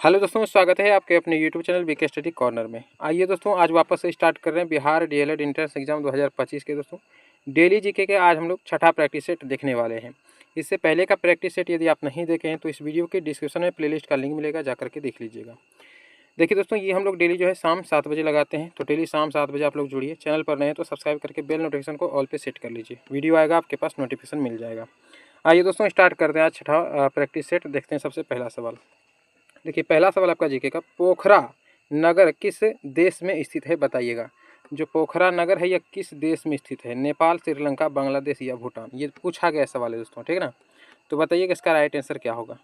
Hello दोस्तों, स्वागत है आपके अपने YouTube channel BK study corner में। आइए दोस्तों, आज वापस से स्टार्ट कर रहे हैं बिहार डीएलएड एंट्रेंस एग्जाम 2025 के दोस्तों डेली जीके के। आज हम लोग छठा प्रैक्टिस सेट देखने वाले हैं। इससे पहले का प्रैक्टिस सेट यदि आप नहीं देखे हैं तो इस वीडियो के डिस्क्रिप्शन में प्लेलिस्ट का लिंक मिलेगा, जाकर के देख लीजिएगा। देखिए दोस्तों, ये हम लोग डेली जो है शाम 7 बजे लगाते हैं, तो डेली शाम 7 बजे आप लोग जुड़िए। चैनल पर नए हैं तो सब्सक्राइब करके बेल नोटिफिकेशन को ऑल पे सेट कर लीजिए। वीडियो आएगा आपके पास नोटिफिकेशन मिल जाएगा। आइए दोस्तों, स्टार्ट करते हैं आज छठा प्रैक्टिस सेट। देखते हैं सबसे पहला सवाल। देखिए, पहला सवाल आपका जीके का, पोखरा नगर किस देश में स्थित है बताइएगा। जो पोखरा नगर है यह किस देश में स्थित है? नेपाल, श्रीलंका, बांग्लादेश या भूटान? ये पूछा गया सवाल है दोस्तों, ठीक है ना। तो बताइएगा इसका राइट आंसर क्या होगा।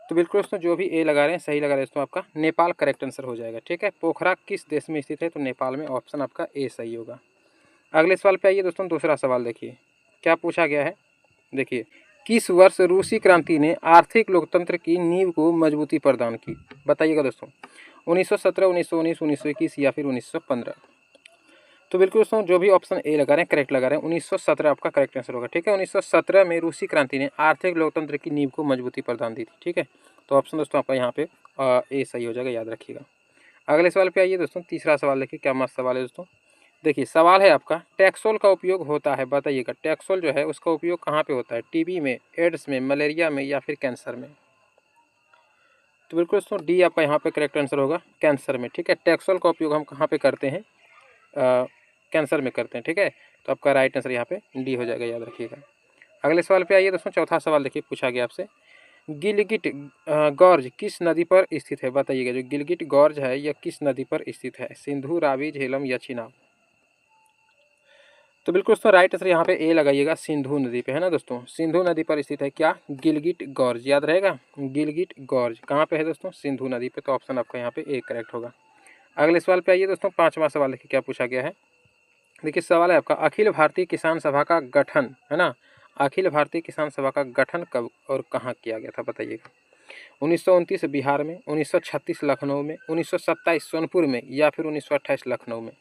तो बिल्कुल दोस्तों, जो भी ए लगा रहे हैं सही लगा रहे हैं दोस्तों, आपका नेपाल करेक्ट आंसर हो जाएगा। ठीक है, पोखरा किस देश में स्थित है? तो नेपाल में, ऑप्शन आपका ए सही होगा। अगले सवाल पे आइए दोस्तों। दूसरा सवाल देखिए क्या पूछा गया है। देखिए, किस वर्ष रूसी क्रांति ने आर्थिक लोकतंत्र की नींव को मजबूती प्रदान की? बताइएगा दोस्तों, 1917, 1919, 1921 या फिर 1915? तो बिल्कुल दोस्तों, जो भी ऑप्शन ए लगा रहे हैं करेक्ट लगा रहे हैं, 1917 आपका करेक्ट आंसर होगा। ठीक है, 1917 में रूसी क्रांति ने आर्थिक लोकतंत्र की नींव को मजबूती प्रदान दी थी। ठीक है, तो ऑप्शन दोस्तों आपका यहाँ पे ए सही हो जाएगा, याद रखिएगा। अगले सवाल पे आइए दोस्तों। तीसरा सवाल देखिए, क्या मस्त सवाल है दोस्तों। देखिए, सवाल है आपका, टैक्सोल का उपयोग होता है, बताइएगा टैक्सोल जो है उसका उपयोग कहाँ पे होता है? टीबी में, एड्स में, मलेरिया में या फिर कैंसर में? तो बिल्कुल दोस्तों, डी आपका यहाँ पे करेक्ट आंसर होगा, कैंसर में। ठीक है, टैक्सोल का उपयोग हम कहाँ पे करते हैं? कैंसर में करते हैं। ठीक है, तो आपका राइट आंसर यहाँ पे डी हो जाएगा, याद रखिएगा। अगले सवाल पे आइए दोस्तों। चौथा सवाल देखिए, पूछा गया आपसे, गिलगिट गॉर्ज किस नदी पर स्थित है? बताइएगा, जो गिलगिट गॉर्ज है यह किस नदी पर स्थित है? सिंधु, रावी, झेलम या चिनाब? तो बिल्कुल दोस्तों, राइट आंसर यहाँ पे ए लगाइएगा, सिंधु नदी पे है ना दोस्तों। सिंधु नदी पर स्थित है क्या? गिलगिट गॉर्ज, याद रहेगा। गिलगिट गॉर्ज कहाँ पे है दोस्तों? सिंधु नदी पे। तो ऑप्शन आपका यहाँ पे ए करेक्ट होगा। अगले सवाल पे आइए दोस्तों। पांचवा सवाल देखिए क्या पूछा गया है। देखिए, सवाल है आपका, अखिल भारतीय किसान सभा का गठन, है ना, अखिल भारतीय किसान सभा का गठन कब और कहाँ किया गया था? बताइएगा, 1929 बिहार में, 1936 लखनऊ में, 1927 सोनपुर में या फिर 1928 लखनऊ में?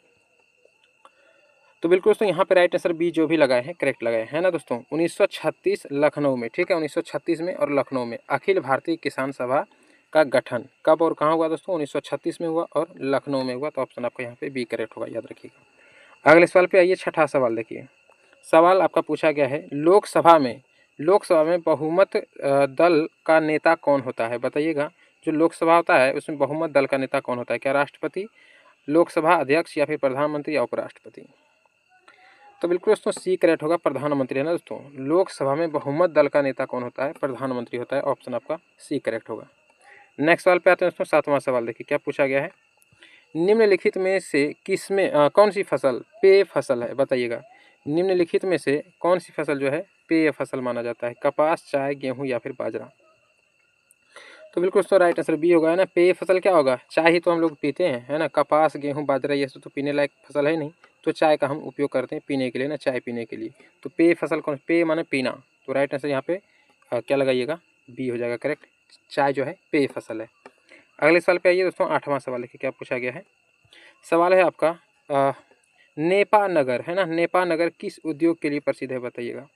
तो बिल्कुल दोस्तों, यहाँ पे राइट आंसर बी जो भी लगाए हैं करेक्ट लगाए हैं ना दोस्तों, 1936 लखनऊ में। ठीक है, 1936 में और लखनऊ में अखिल भारतीय किसान सभा का गठन कब और कहाँ हुआ दोस्तों? 1936 में हुआ और लखनऊ में हुआ। तो ऑप्शन आपका यहाँ पे बी करेक्ट होगा, याद रखिएगा। अगले सवाल पे आइए, छठा सवाल देखिए। सवाल आपका पूछा गया है, लोकसभा में बहुमत दल का नेता कौन होता है? बताइएगा, जो लोकसभा होता है उसमें बहुमत दल का नेता कौन होता है? क्या राष्ट्रपति, लोकसभा अध्यक्ष या फिर प्रधानमंत्री या उपराष्ट्रपति? तो बिल्कुल दोस्तों, सी करेक्ट होगा, प्रधानमंत्री, है ना दोस्तों। लोकसभा में बहुमत दल का नेता कौन होता है? प्रधानमंत्री होता है। ऑप्शन आपका सी करेक्ट होगा। नेक्स्ट सवाल पे आते हैं दोस्तों। सातवां सवाल देखिए क्या पूछा गया है। निम्नलिखित में से किसमें कौन सी फसल पेय फसल है? बताइएगा, निम्नलिखित में से कौन सी फसल जो है पेय फसल माना जाता है? कपास, चाय, गेहूँ या फिर बाजरा? तो बिल्कुल दोस्तों, राइट आंसर बी होगा, है ना। पेय फसल क्या होगा? चाय ही तो हम लोग पीते हैं, है ना। कपास, गेहूँ, बाजरा ये सब तो पीने लायक फसल है नहीं, तो चाय का हम उपयोग करते हैं पीने के लिए ना, चाय पीने के लिए। तो पेय फसल कौन? पेय माने पीना। तो राइट आंसर यहाँ पे क्या लगाइएगा? बी हो जाएगा करेक्ट। चाय जो है पेय फसल है। अगले सवाल पे आइए दोस्तों। आठवां सवाल देखिए क्या पूछा गया है। सवाल है आपका, नेपा नगर, है ना, नेपा नगर किस उद्योग के लिए प्रसिद्ध है? बताइएगा,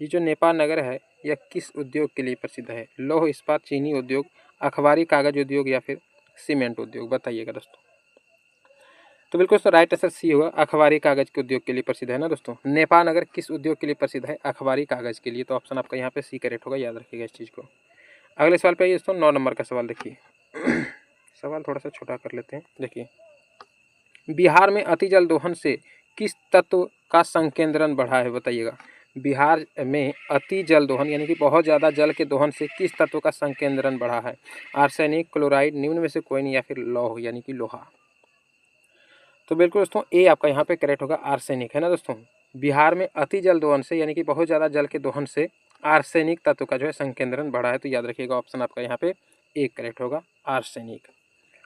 ये जो नेपा नगर है यह किस उद्योग के लिए प्रसिद्ध है? लौह इस्पात, चीनी उद्योग, अखबारी कागज उद्योग या फिर सीमेंट उद्योग? बताइएगा दोस्तों। तो बिल्कुल दोस्तों, राइट आंसर सी होगा, अखबारी कागज के उद्योग के लिए प्रसिद्ध है ना दोस्तों। नेपा नगर किस उद्योग के लिए प्रसिद्ध है? अखबारी कागज के लिए। तो ऑप्शन आपका यहाँ पे सी करेक्ट होगा, याद रखिएगा इस चीज़ को। अगले सवाल पे आइए दोस्तों। 9 नंबर का सवाल देखिए। सवाल थोड़ा सा छोटा कर लेते हैं। देखिए, बिहार में अति जल दोहन से किस तत्व का संकेंद्रण बढ़ा है? बताइएगा, बिहार में अति जल दोहन यानी कि बहुत ज़्यादा जल के दोहन से किस तत्व का संकेंद्रण बढ़ा है? आर्सेनिक, क्लोराइड, निम्न में से कोई नहीं या फिर लौह यानी कि लोहा? तो बिल्कुल दोस्तों, ए आपका यहाँ पे करेक्ट होगा, आर्सेनिक, है ना दोस्तों। बिहार में अति जल दोहन से यानी कि बहुत ज़्यादा जल के दोहन से आर्सेनिक तत्व का जो है संकेंद्रण बढ़ा है। तो याद रखिएगा, ऑप्शन आपका यहाँ पे ए करेक्ट होगा, आर्सेनिक।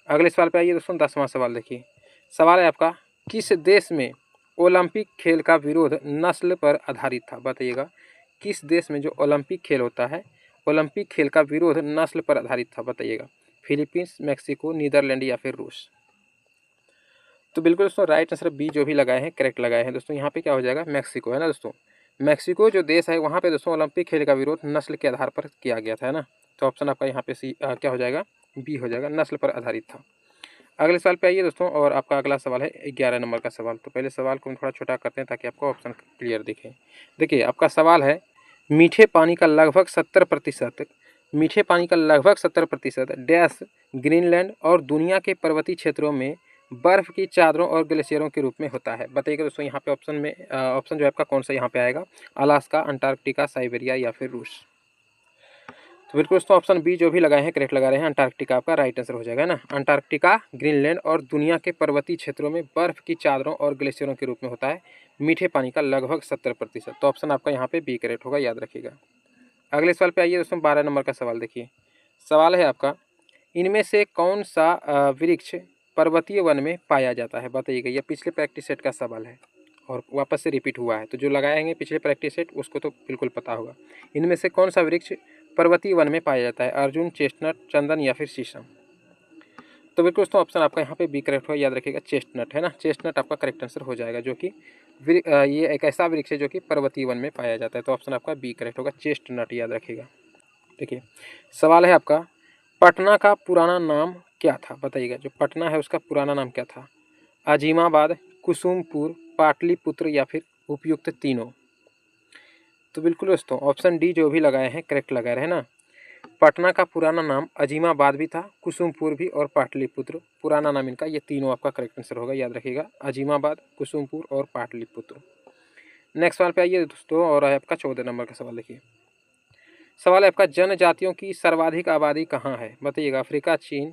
अगले सवाल पे आइए दोस्तों। 10वां सवाल देखिए। सवाल है आपका, किस देश में ओलंपिक खेल का विरोध नस्ल पर आधारित था? बताइएगा, किस देश में जो ओलंपिक खेल होता है, ओलंपिक खेल का विरोध नस्ल पर आधारित था? बताइएगा, फिलीपींस, मैक्सिको, नीदरलैंड या फिर रूस? तो बिल्कुल दोस्तों, राइट आंसर बी जो भी लगाए हैं करेक्ट लगाए हैं दोस्तों। यहाँ पे क्या हो जाएगा? मैक्सिको, है ना दोस्तों। मैक्सिको जो देश है वहाँ पे दोस्तों ओलंपिक खेल का विरोध नस्ल के आधार पर किया गया था, है ना। तो ऑप्शन आपका यहाँ पे सी क्या हो जाएगा? बी हो जाएगा, नस्ल पर आधारित था। अगले सवाल पे आइए दोस्तों, और आपका अगला सवाल है 11 नंबर का सवाल। तो पहले सवाल को हम थोड़ा छोटा करते हैं ताकि आपको ऑप्शन क्लियर दिखे। देखिए आपका सवाल है, मीठे पानी का लगभग 70% डैश ग्रीनलैंड और दुनिया के पर्वतीय क्षेत्रों में बर्फ की चादरों और ग्लेशियरों के रूप में होता है। बताइएगा दोस्तों यहाँ पे ऑप्शन जो है आपका कौन सा यहाँ पे आएगा, अलास्का, अंटार्कटिका, साइबेरिया या फिर रूस। तो बिल्कुल दोस्तों ऑप्शन बी जो भी लगाए हैं करेक्ट लगा रहे हैं, अंटार्कटिका आपका राइट आंसर हो जाएगा ना। अंटार्कटिका ग्रीनलैंड और दुनिया के पर्वतीय क्षेत्रों में बर्फ की चादरों और ग्लेशियरों के रूप में होता है मीठे पानी का लगभग 70%। तो ऑप्शन आपका यहाँ पे बी करेक्ट होगा, याद रखिएगा। अगले सवाल पे आइए दोस्तों, 12 नंबर का सवाल देखिए। सवाल है आपका, इनमें से कौन सा वृक्ष पर्वतीय वन में पाया जाता है। बताइएगा, यह पिछले प्रैक्टिस सेट का सवाल है और वापस से रिपीट हुआ है, तो जो लगाएंगे पिछले प्रैक्टिस सेट उसको तो बिल्कुल पता होगा। इनमें से कौन सा वृक्ष पर्वतीय वन में पाया जाता है, अर्जुन, चेस्टनट, चंदन या फिर शीशम। तो बिल्कुल दोस्तों ऑप्शन आपका यहाँ पे बी करेक्ट होगा, याद रखिएगा, चेस्टनट है ना। चेस्टनट आपका करेक्ट आंसर हो जाएगा, जो कि ये एक ऐसा वृक्ष है जो कि पर्वतीय वन में पाया जाता है। तो ऑप्शन आपका बी करेक्ट होगा, चेस्टनट, याद रखिएगा। देखिए सवाल है आपका, पटना का पुराना नाम क्या था। बताइएगा, जो पटना है उसका पुराना नाम क्या था, अजीमाबाद, कुसुमपुर, पाटलिपुत्र या फिर उपयुक्त तीनों। तो बिल्कुल दोस्तों ऑप्शन डी जो भी लगाए हैं करेक्ट लगा रहे हैं ना। पटना का पुराना नाम अजीमाबाद भी था, कुसुमपुर भी और पाटलिपुत्र, पुराना नाम इनका, ये तीनों आपका करेक्ट आंसर होगा, याद रखिएगा, अजीमाबाद, कुसुमपुर और पाटलिपुत्र। नेक्स्ट सवाल पे आइए दोस्तों, और है आपका 14 नंबर का सवाल। देखिए सवाल है आपका, जनजातियों की सर्वाधिक आबादी कहाँ है। बताइएगा, अफ्रीका, चीन,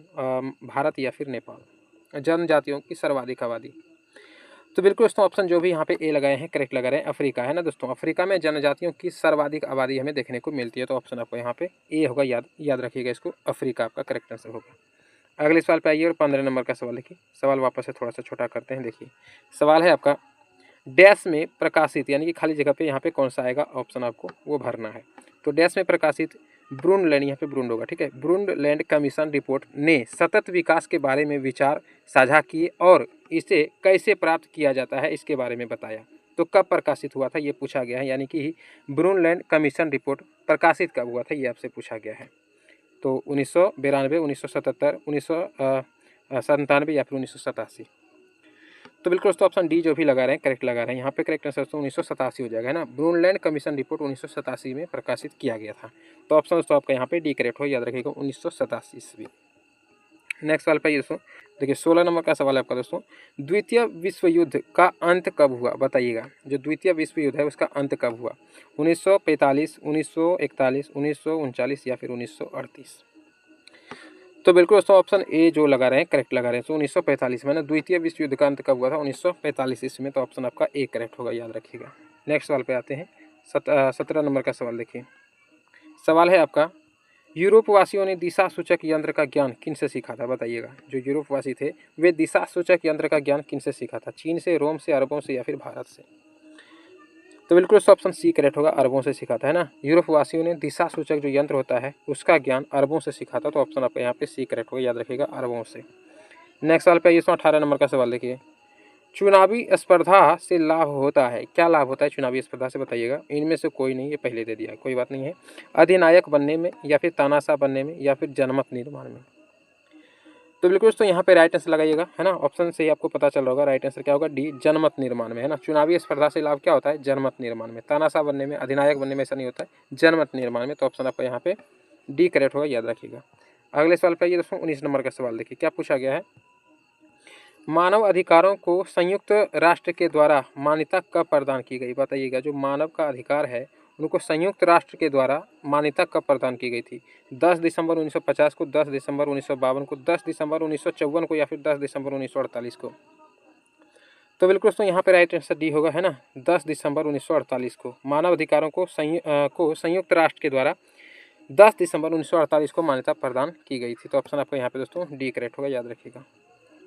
भारत या फिर नेपाल। जनजातियों की सर्वाधिक आबादी, तो बिल्कुल दोस्तों ऑप्शन जो भी यहाँ पे ए लगाए हैं करेक्ट लगा रहे हैं, अफ्रीका है ना दोस्तों। अफ्रीका में जनजातियों की सर्वाधिक आबादी हमें देखने को मिलती है, तो ऑप्शन आपको यहाँ पे ए होगा, याद रखिएगा इसको, अफ्रीका आपका करेक्ट आंसर होगा। अगले सवाल पे आइए, और 15 नंबर का सवाल देखिए। सवाल वापस से थोड़ा सा छोटा करते हैं। देखिए सवाल है आपका, डैश में प्रकाशित, यानी कि खाली जगह पे यहाँ पे कौन सा आएगा ऑप्शन आपको वो भरना है। तो डैश में प्रकाशित ब्रूंडलैंड, यहाँ पे ब्रूंड होगा, ठीक है, ब्रूंडलैंड कमीशन रिपोर्ट ने सतत विकास के बारे में विचार साझा किए और इसे कैसे प्राप्त किया जाता है इसके बारे में बताया। तो कब प्रकाशित हुआ था ये पूछा गया है, यानी कि ब्रूंडलैंड कमीशन रिपोर्ट प्रकाशित कब हुआ था ये आपसे पूछा गया है। तो 1992, 1977, 1997 या फिर 1987। तो बिल्कुल दोस्तों ऑप्शन डी जो भी लगा रहे हैं करेक्ट लगा रहे हैं, यहाँ पे करेक्ट आंसर दोस्तों 1987 हो जाएगा, है ना। ब्रूनलैंड कमीशन रिपोर्ट 1987 में प्रकाशित किया गया था। तो ऑप्शन दोस्तों आपका यहाँ पे डी करेक्ट हो, याद रखिएगा, 1987 ईस्वी। नेक्स्ट सवाल पे दोस्तों देखिए 16 नंबर का सवाल है आपका दोस्तों, द्वितीय विश्व युद्ध का अंत कब हुआ। बताइएगा, जो द्वितीय विश्व युद्ध है उसका अंत कब हुआ, 1945, 1941, 1939 या फिर 1938। तो बिल्कुल दोस्तों ऑप्शन ए जो लगा रहे हैं करेक्ट लगा रहे हैं। तो 1945 में ना द्वितीय विश्व युद्ध का अंत कब हुआ था, 1945 ईस्वी में। तो ऑप्शन आपका ए करेक्ट होगा, याद रखिएगा। नेक्स्ट सवाल पे आते हैं, 17 नंबर का सवाल देखिए। सवाल है आपका, यूरोप वासियों ने दिशा सूचक यंत्र का ज्ञान किन से सीखा था। बताइएगा, जो यूरोप वासी थे वे दिशा सूचक यंत्र का ज्ञान किन से सीखा था, चीन से, रोम से, अरबों से या फिर भारत से। तो बिल्कुल ऑप्शन सी करेक्ट होगा, अरबों से सीखा था, है ना। यूरोप वासियों ने दिशा सूचक जो यंत्र होता है उसका ज्ञान अरबों से सीखा था। तो ऑप्शन आपका यहाँ पे सी करेक्ट होगा, याद रखिएगा, अरबों से। नेक्स्ट सवाल पे आइए, 18 नंबर का सवाल देखिए। चुनावी स्पर्धा से लाभ होता है, क्या लाभ होता है चुनावी स्पर्धा से। बताइएगा, इनमें से कोई नहीं, ये पहले दे दिया है, कोई बात नहीं है। अधिनायक बनने में या फिर तानाशाह बनने में या फिर जनमत निर्माण में। तो बिल्कुल दोस्तों यहाँ पे राइट आंसर लगाइएगा, है ना। ऑप्शन से ही आपको पता चल रहा होगा राइट आंसर क्या होगा, डी, जनमत निर्माण में, है ना। चुनावी स्पर्धा से लाभ क्या होता है, जनमत निर्माण में। तानाशाह बनने में, अधिनायक बनने में ऐसा नहीं होता है, जनमत निर्माण में। तो ऑप्शन आपका यहाँ पे डी करेक्ट होगा, याद रखिएगा। अगले सवाल पे आइए दोस्तों, 19 नंबर का सवाल देखिए, क्या पूछा गया है, मानव अधिकारों को संयुक्त राष्ट्र के द्वारा मान्यता कब प्रदान की गई। बताइएगा, जो मानव का अधिकार है उनको संयुक्त राष्ट्र के द्वारा मान्यता कब प्रदान की गई थी, 10 दिसंबर 1950 को, 10 दिसंबर 1952 को, 10 दिसंबर 1954 को या फिर 10 दिसंबर 1948 को। तो बिल्कुल दोस्तों यहाँ पे राइट आंसर डी होगा, है ना, 10 दिसंबर 1948 को मानव अधिकारों को संयुक्त राष्ट्र के द्वारा 10 दिसंबर 1948 को मान्यता प्रदान की गई थी। तो ऑप्शन आपको यहाँ पे दोस्तों डी करेक्ट होगा, याद रखिएगा।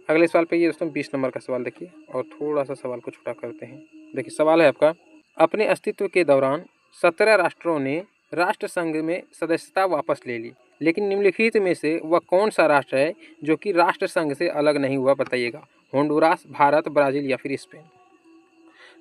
अगले सवाल पे ये दोस्तों 20 नंबर का सवाल देखिए, और थोड़ा सा सवाल को छोटा करते हैं। देखिए सवाल है आपका, अपने अस्तित्व के दौरान 17 राष्ट्रों ने राष्ट्र संघ में सदस्यता वापस ले ली, लेकिन निम्नलिखित में से वह कौन सा राष्ट्र है जो कि राष्ट्र संघ से अलग नहीं हुआ। बताइएगा, होंडुरास, भारत, ब्राज़ील या फिर स्पेन।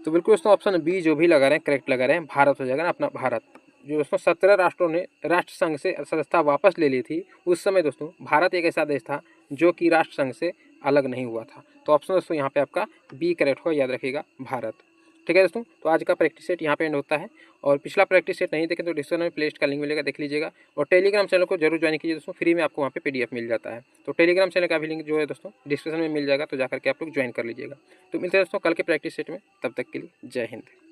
तो बिल्कुल दोस्तों ऑप्शन बी जो भी लगा रहे हैं करेक्ट लगा रहे हैं, भारत हो जाएगा ना अपना, भारत। जो दोस्तों 17 राष्ट्रों ने राष्ट्र संघ से सदस्यता वापस ले ली थी, उस समय दोस्तों भारत एक ऐसा देश था जो कि राष्ट्र संघ से अलग नहीं हुआ था। तो ऑप्शन दोस्तों यहाँ पे आपका बी करेक्ट होगा, याद रखिएगा भारत। ठीक है दोस्तों, तो आज का प्रैक्टिस सेट यहाँ पे एंड होता है। और पिछला प्रैक्टिस सेट नहीं देखें तो डिस्क्रिप्शन में प्लेलिस्ट का लिंक मिलेगा, देख लीजिएगा। और टेलीग्राम चैनल को जरूर ज्वाइन कीजिए दोस्तों, फ्री में आपको वहाँ पे PDF मिल जाता है। तो टेलीग्राम चैनल का भी लिंक जो है दोस्तों डिस्क्रिप्शन में मिल जाएगा, तो जाकर के आप लोग ज्वाइन कर लीजिएगा। तो मिलते हैं दोस्तों कल के प्रैक्टिस सेट में, तब तक के लिए जय हिंद।